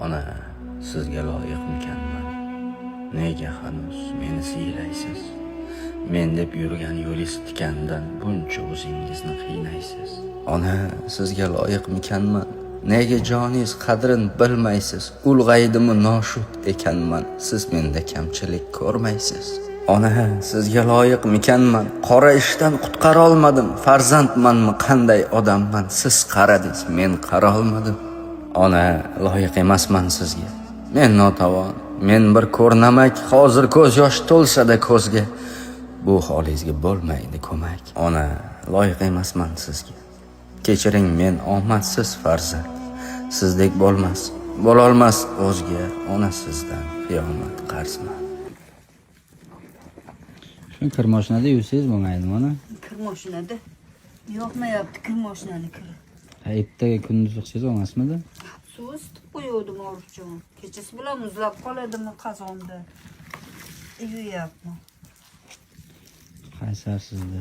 Ona, sizga loyiqmikanman? Nega hanuz meni siylaysiz? Men deb yurgan yo'lingiz tikandan buncha o'zingizni qiynaysiz. Ona, sizga loyiqmikanman? Nega joningiz qadrin bilmaysiz? Ulg'aydimi noshud ekanman, siz menda kamchilik ko'rmaysiz. Ona, sizga loyiqmikanman? Qora ishdan qutqara olmadim. Farzandmanmi, qanday odamman? Siz qaradingiz, men qara olmadim. Ona, loyiq emasman sizga. Men notavon, men bir ko'rnamak. Hozir ko'z yosh to'lsa-da ko'zga, bu holingizga bo'lmaydi ko'mak. Ona, loyiq emasman sizga. Kechiring, men omadsiz farzand. Sizdek bo'lolmas o'zga. Ona, sizdan qiyomat qarzman. Shu kir mashinada yursangiz bo'lmaydimi ona? Kir mashinada yoqmayapti, kir mashinani kiri. Ertaga kunduz o'qsangiz bo'lmasmidi? Suv isitib qo'yuvdim orifjon. Kechasi bilan muzlab qoladimi qozonda? Yuyapman. Qaysar sizda.